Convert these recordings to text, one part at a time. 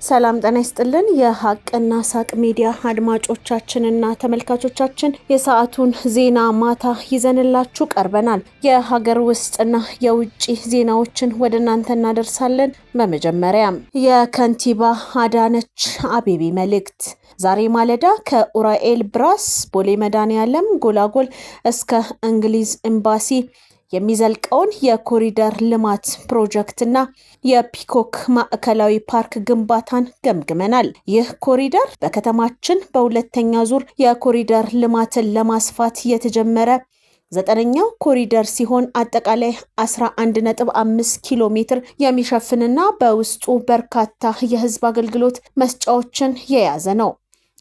ሰላም ጤና ይስጥልን የሐቅና ሳቅ ሚዲያ አድማጮቻችንና ተመልካቾቻችን የሰዓቱን ዜና ማታ ይዘንላችሁ ቀርበናል። የሀገር ውስጥና የውጭ ዜናዎችን ወደናንተ እናደርሳለን። በመጀመሪያም የከንቲባ አዳነች አቤቤ መልእክት ዛሬ ማለዳ ከኡራኤል ብራስ ቦሌ መድኃኔዓለም ጎላጎል እስከ እንግሊዝ ኤምባሲ የሚዘልቀውን የኮሪደር ልማት ፕሮጀክትና የፒኮክ ማዕከላዊ ፓርክ ግንባታን ገምግመናል። ይህ ኮሪደር በከተማችን በሁለተኛ ዙር የኮሪደር ልማትን ለማስፋት የተጀመረ 9ኛው ኮሪደር ሲሆን አጠቃላይ 11.5 ኪሎ ሜትር የሚሸፍንና በውስጡ በርካታ የህዝብ አገልግሎት መስጫዎችን የያዘ ነው።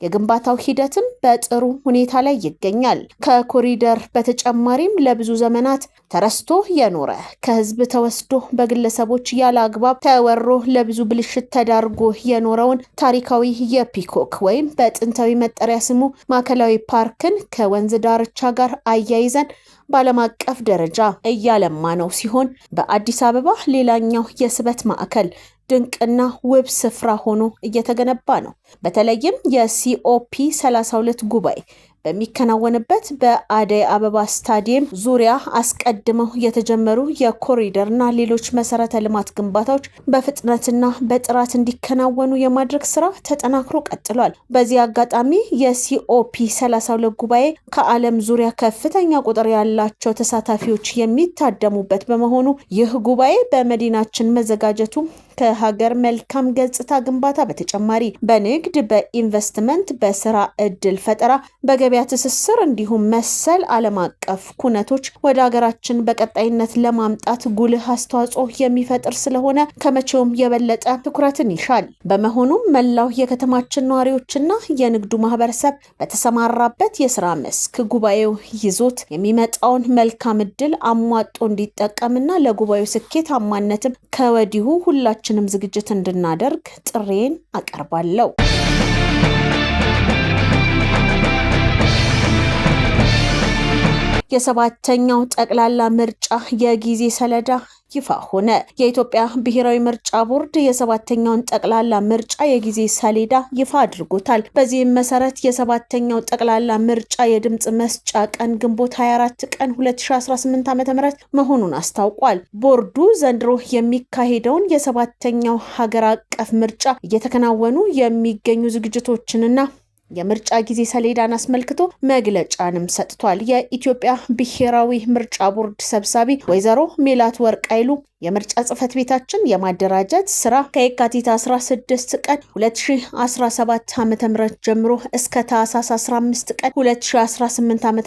የግንባታው ሂደትም በጥሩ ሁኔታ ላይ ይገኛል። ከኮሪደር በተጨማሪም ለብዙ ዘመናት ተረስቶ የኖረ ከህዝብ ተወስዶ በግለሰቦች ያለ አግባብ ተወሮ ለብዙ ብልሽት ተዳርጎ የኖረውን ታሪካዊ የፒኮክ ወይም በጥንታዊ መጠሪያ ስሙ ማዕከላዊ ፓርክን ከወንዝ ዳርቻ ጋር አያይዘን በዓለም አቀፍ ደረጃ እያለማ ነው ሲሆን በአዲስ አበባ ሌላኛው የስበት ማዕከል ድንቅና ውብ ስፍራ ሆኖ እየተገነባ ነው። በተለይም የሲኦፒ 32 ጉባኤ በሚከናወንበት በአደይ አበባ ስታዲየም ዙሪያ አስቀድመው የተጀመሩ የኮሪደርና ሌሎች መሰረተ ልማት ግንባታዎች በፍጥነትና በጥራት እንዲከናወኑ የማድረግ ስራ ተጠናክሮ ቀጥሏል። በዚህ አጋጣሚ የሲኦፒ 32 ጉባኤ ከዓለም ዙሪያ ከፍተኛ ቁጥር ያላቸው ተሳታፊዎች የሚታደሙበት በመሆኑ ይህ ጉባኤ በመዲናችን መዘጋጀቱ ከሀገር መልካም ገጽታ ግንባታ በተጨማሪ በንግድ፣ በኢንቨስትመንት፣ በስራ እድል ፈጠራ፣ በገበያ ትስስር እንዲሁም መሰል ዓለም አቀፍ ኩነቶች ወደ ሀገራችን በቀጣይነት ለማምጣት ጉልህ አስተዋጽኦ የሚፈጥር ስለሆነ ከመቼውም የበለጠ ትኩረትን ይሻል። በመሆኑም መላው የከተማችን ነዋሪዎችና የንግዱ ማህበረሰብ በተሰማራበት የስራ መስክ ጉባኤው ይዞት የሚመጣውን መልካም እድል አሟጦ እንዲጠቀምና ለጉባኤው ስኬታማነትም ከወዲሁ ሁላችንም ዝግጅት እንድናደርግ ጥሬን አቀርባለሁ። የሰባተኛው ጠቅላላ ምርጫ የጊዜ ሰሌዳ ይፋ ሆነ። የኢትዮጵያ ብሔራዊ ምርጫ ቦርድ የሰባተኛውን ጠቅላላ ምርጫ የጊዜ ሰሌዳ ይፋ አድርጎታል። በዚህም መሰረት የሰባተኛው ጠቅላላ ምርጫ የድምጽ መስጫ ቀን ግንቦት 24 ቀን 2018 ዓ.ም መሆኑን አስታውቋል። ቦርዱ ዘንድሮ የሚካሄደውን የሰባተኛው ሀገር አቀፍ ምርጫ እየተከናወኑ የሚገኙ ዝግጅቶችንና የምርጫ ጊዜ ሰሌዳን አስመልክቶ መግለጫንም ሰጥቷል። የኢትዮጵያ ብሔራዊ ምርጫ ቦርድ ሰብሳቢ ወይዘሮ ሜላት ወርቅ ኃይሉ የምርጫ ጽህፈት ቤታችን የማደራጀት ስራ ከየካቲት 16 ቀን 2017 ዓ.ም ጀምሮ እስከ ታህሳስ 15 ቀን 2018 ዓ.ም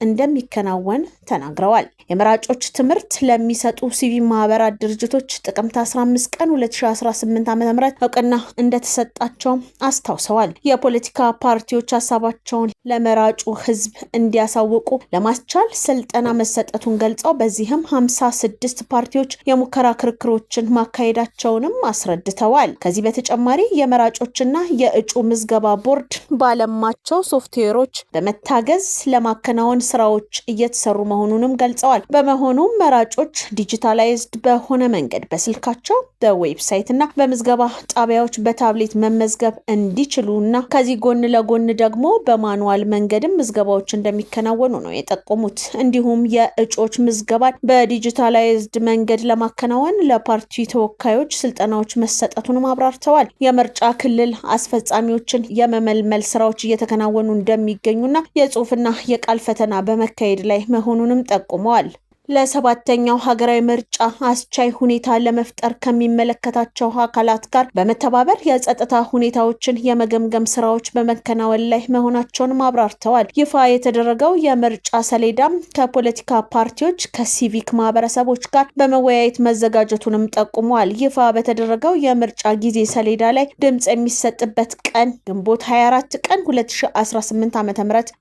እንደሚከናወን ተናግረዋል። የመራጮች ትምህርት ለሚሰጡ ሲቪል ማህበራት ድርጅቶች ጥቅምት 15 ቀን 2018 ዓ.ም እውቅና እንደተሰጣቸው አስታውሰዋል። የፖለቲካ ፓርቲዎች ሀሳባቸውን ለመራጩ ህዝብ እንዲያሳውቁ ለማስቻል ስልጠና መሰጠቱን ገልጸው በዚህም 56 ፓርቲዎች የሙከራ ክርክሮችን ማካሄዳቸውንም አስረድተዋል። ከዚህ በተጨማሪ የመራጮችና የእጩ ምዝገባ ቦርድ ባለማቸው ሶፍትዌሮች በመታገዝ ለማከናወን ስራዎች እየተሰሩ መሆኑንም ገልጸዋል። በመሆኑም መራጮች ዲጂታላይዝድ በሆነ መንገድ በስልካቸው በዌብሳይትና በምዝገባ ጣቢያዎች በታብሌት መመዝገብ እንዲችሉና ከዚህ ጎን ለጎን ደግሞ በማኑዋል መንገድም ምዝገባዎች እንደሚከናወኑ ነው የጠቆሙት። እንዲሁም የእጩዎች ምዝገባን በዲጂታላይዝድ መንገድ ለማከናወን ለፓርቲ ተወካዮች ስልጠናዎች መሰጠቱንም አብራርተዋል። የምርጫ ክልል አስፈጻሚዎችን የመመልመል ስራዎች እየተከናወኑ እንደሚገኙና የጽሁፍና የቃል ፈተና በመካሄድ ላይ መሆኑንም ጠቁመዋል። ለሰባተኛው ሀገራዊ ምርጫ አስቻይ ሁኔታ ለመፍጠር ከሚመለከታቸው አካላት ጋር በመተባበር የጸጥታ ሁኔታዎችን የመገምገም ስራዎች በመከናወን ላይ መሆናቸውን አብራርተዋል። ይፋ የተደረገው የምርጫ ሰሌዳም ከፖለቲካ ፓርቲዎች ከሲቪክ ማህበረሰቦች ጋር በመወያየት መዘጋጀቱንም ጠቁመዋል። ይፋ በተደረገው የምርጫ ጊዜ ሰሌዳ ላይ ድምጽ የሚሰጥበት ቀን ግንቦት 24 ቀን 2018 ዓ.ም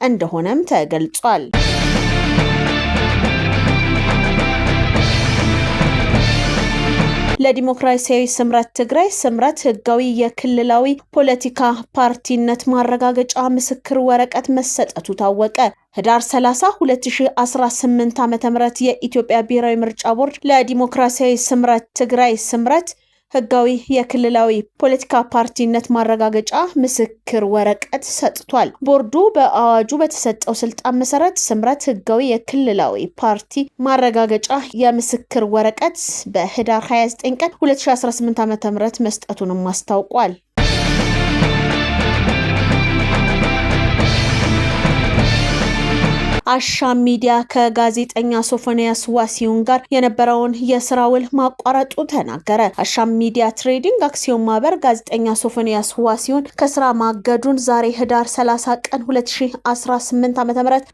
እንደሆነም ተገልጿል። ለዲሞክራሲያዊ ስምረት ትግራይ ስምረት ህጋዊ የክልላዊ ፖለቲካ ፓርቲነት ማረጋገጫ ምስክር ወረቀት መሰጠቱ ታወቀ። ህዳር 30 2018 ዓ.ም የኢትዮጵያ ብሔራዊ ምርጫ ቦርድ ለዲሞክራሲያዊ ስምረት ትግራይ ስምረት ህጋዊ የክልላዊ ፖለቲካ ፓርቲነት ማረጋገጫ ምስክር ወረቀት ሰጥቷል። ቦርዱ በአዋጁ በተሰጠው ስልጣን መሰረት ስምረት ህጋዊ የክልላዊ ፓርቲ ማረጋገጫ የምስክር ወረቀት በህዳር 29 ቀን 2018 ዓ.ም መስጠቱንም አስታውቋል። አሻም ሚዲያ ከጋዜጠኛ ሶፎንያስ ዋሲሁን ጋር የነበረውን የስራ ውል ማቋረጡ ተናገረ። አሻም ሚዲያ ትሬዲንግ አክሲዮን ማህበር ጋዜጠኛ ሶፎንያስ ዋሲሁን ከስራ ማገዱን ዛሬ ህዳር 30 ቀን 2018 ዓ.ም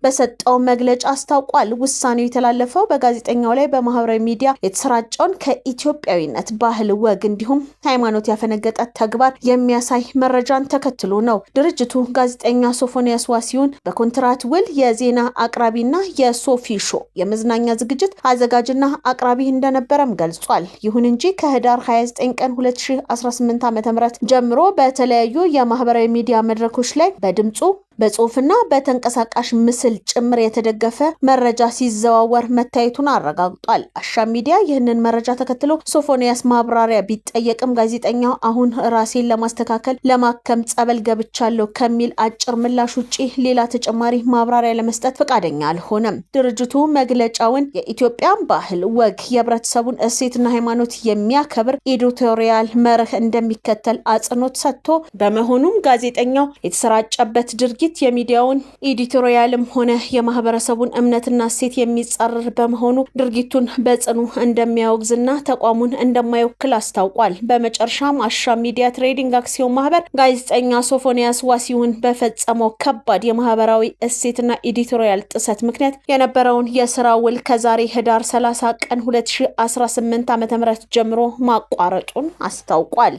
በሰጠው መግለጫ አስታውቋል። ውሳኔው የተላለፈው በጋዜጠኛው ላይ በማህበራዊ ሚዲያ የተሰራጨውን ከኢትዮጵያዊነት ባህል፣ ወግ እንዲሁም ሃይማኖት ያፈነገጠ ተግባር የሚያሳይ መረጃን ተከትሎ ነው። ድርጅቱ ጋዜጠኛ ሶፎንያስ ዋሲሁን በኮንትራት ውል የዜና አቅራቢና የሶፊ ሾ የመዝናኛ ዝግጅት አዘጋጅና አቅራቢ እንደነበረም ገልጿል። ይሁን እንጂ ከህዳር 29 ቀን 2018 ዓ.ም ጀምሮ በተለያዩ የማህበራዊ ሚዲያ መድረኮች ላይ በድምጹ በጽሁፍና በተንቀሳቃሽ ምስል ጭምር የተደገፈ መረጃ ሲዘዋወር መታየቱን አረጋግጧል። አሻም ሚዲያ ይህንን መረጃ ተከትሎ ሶፎንያስ ማብራሪያ ቢጠየቅም ጋዜጠኛው አሁን ራሴን ለማስተካከል ለማከም ጸበል ገብቻለሁ ከሚል አጭር ምላሽ ውጪ ሌላ ተጨማሪ ማብራሪያ ለመስጠት ፈቃደኛ አልሆነም። ድርጅቱ መግለጫውን የኢትዮጵያን ባህል፣ ወግ፣ የህብረተሰቡን እሴትና ሃይማኖት የሚያከብር ኤዲቶሪያል መርህ እንደሚከተል አጽንኦት ሰጥቶ በመሆኑም ጋዜጠኛው የተሰራጨበት ድርጊት የሚዲያውን ኤዲቶሪያልም ሆነ የማህበረሰቡን እምነትና እሴት የሚጻረር በመሆኑ ድርጊቱን በጽኑ እንደሚያወግዝና ተቋሙን እንደማይወክል አስታውቋል። በመጨረሻም አሻም ሚዲያ ትሬዲንግ አክሲዮን ማህበር ጋዜጠኛ ሶፎንያስ ዋሲሁን በፈጸመው ከባድ የማህበራዊ እሴትና ኤዲቶሪያል ጥሰት ምክንያት የነበረውን የስራ ውል ከዛሬ ህዳር 30 ቀን 2018 ዓ.ም ጀምሮ ማቋረጡን አስታውቋል።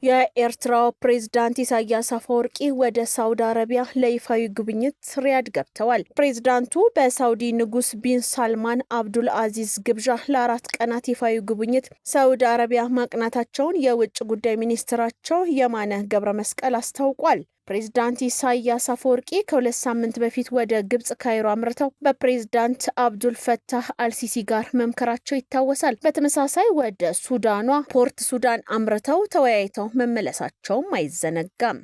የኤርትራው ፕሬዝዳንት ኢሳያስ አፈወርቂ ወደ ሳውዲ አረቢያ ለይፋዊ ጉብኝት ሪያድ ገብተዋል። ፕሬዝዳንቱ በሳውዲ ንጉስ ቢን ሳልማን አብዱል አዚዝ ግብዣ ለ4 ቀናት ይፋዊ ጉብኝት ሳውዲ አረቢያ ማቅናታቸውን የውጭ ጉዳይ ሚኒስትራቸው የማነ ገብረ መስቀል አስታውቋል። ፕሬዝዳንት ኢሳያስ አፈወርቂ ከ2 ሳምንት በፊት ወደ ግብጽ ካይሮ አምርተው በፕሬዝዳንት አብዱል ፈታህ አልሲሲ ጋር መምከራቸው ይታወሳል። በተመሳሳይ ወደ ሱዳኗ ፖርት ሱዳን አምርተው ተወያይተው መመለሳቸውም አይዘነጋም።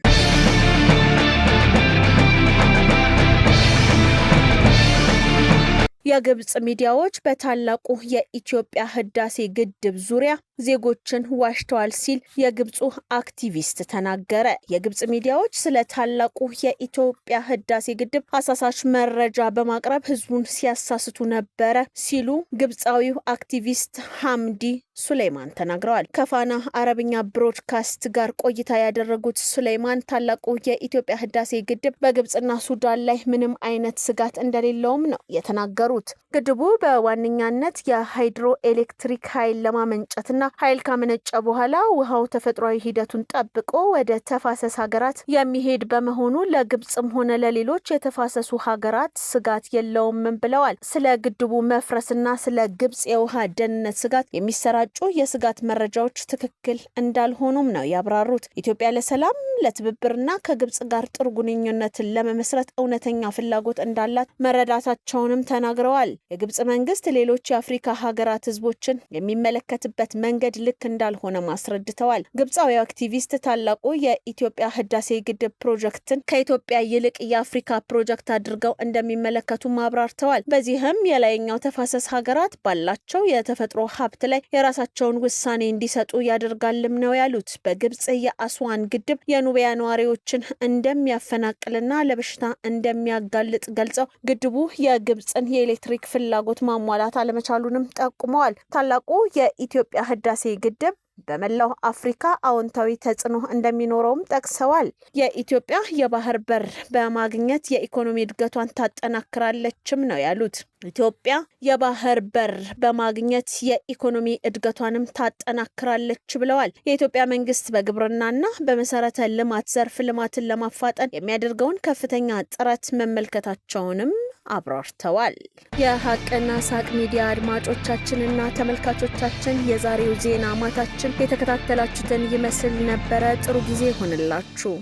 የግብጽ ሚዲያዎች በታላቁ የኢትዮጵያ ህዳሴ ግድብ ዙሪያ ዜጎችን ዋሽተዋል ሲል የግብጹ አክቲቪስት ተናገረ። የግብጽ ሚዲያዎች ስለ ታላቁ የኢትዮጵያ ህዳሴ ግድብ አሳሳች መረጃ በማቅረብ ህዝቡን ሲያሳስቱ ነበረ ሲሉ ግብጻዊው አክቲቪስት ሐምዲ ሱሌማን ተናግረዋል። ከፋና አረብኛ ብሮድካስት ጋር ቆይታ ያደረጉት ሱሌማን ታላቁ የኢትዮጵያ ህዳሴ ግድብ በግብጽና ሱዳን ላይ ምንም አይነት ስጋት እንደሌለውም ነው የተናገሩት። ግድቡ በዋነኛነት የሃይድሮ ኤሌክትሪክ ኃይል ለማመንጨትና ኃይል ካመነጨ በኋላ ውሃው ተፈጥሯዊ ሂደቱን ጠብቆ ወደ ተፋሰስ ሀገራት የሚሄድ በመሆኑ ለግብጽም ሆነ ለሌሎች የተፋሰሱ ሀገራት ስጋት የለውም ብለዋል። ስለ ግድቡ መፍረስና ስለ ግብጽ የውሃ ደህንነት ስጋት የሚሰራጩ የስጋት መረጃዎች ትክክል እንዳልሆኑም ነው ያብራሩት። ኢትዮጵያ ለሰላም ለትብብርና ከግብጽ ጋር ጥሩ ግንኙነትን ለመመስረት እውነተኛ ፍላጎት እንዳላት መረዳታቸውንም ተናግረዋል። የግብጽ መንግስት ሌሎች የአፍሪካ ሀገራት ህዝቦችን የሚመለከትበት መንገድ ልክ እንዳልሆነ ማስረድተዋል። ግብጻዊ አክቲቪስት ታላቁ የኢትዮጵያ ህዳሴ ግድብ ፕሮጀክትን ከኢትዮጵያ ይልቅ የአፍሪካ ፕሮጀክት አድርገው እንደሚመለከቱ ማብራርተዋል። በዚህም የላይኛው ተፋሰስ ሀገራት ባላቸው የተፈጥሮ ሀብት ላይ የራሳቸውን ውሳኔ እንዲሰጡ ያደርጋልም ነው ያሉት። በግብጽ የአስዋን ግድብ የኑቢያ ነዋሪዎችን እንደሚያፈናቅልና ለበሽታ እንደሚያጋልጥ ገልጸው ግድቡ የግብጽን የኤሌክትሪክ ፍላጎት ማሟላት አለመቻሉንም ጠቁመዋል። ታላቁ የኢትዮጵያ ህዳሴ ግድብ በመላው አፍሪካ አዎንታዊ ተጽዕኖ እንደሚኖረውም ጠቅሰዋል። የኢትዮጵያ የባህር በር በማግኘት የኢኮኖሚ እድገቷን ታጠናክራለችም ነው ያሉት። ኢትዮጵያ የባህር በር በማግኘት የኢኮኖሚ እድገቷንም ታጠናክራለች ብለዋል። የኢትዮጵያ መንግስት በግብርናና በመሰረተ ልማት ዘርፍ ልማትን ለማፋጠን የሚያደርገውን ከፍተኛ ጥረት መመልከታቸውንም አብራርተዋል። የሀቅና ሳቅ ሚዲያ አድማጮቻችንና ተመልካቾቻችን የዛሬው ዜና ማታችን የተከታተላችሁትን ይመስል ነበረ። ጥሩ ጊዜ ይሆንላችሁ።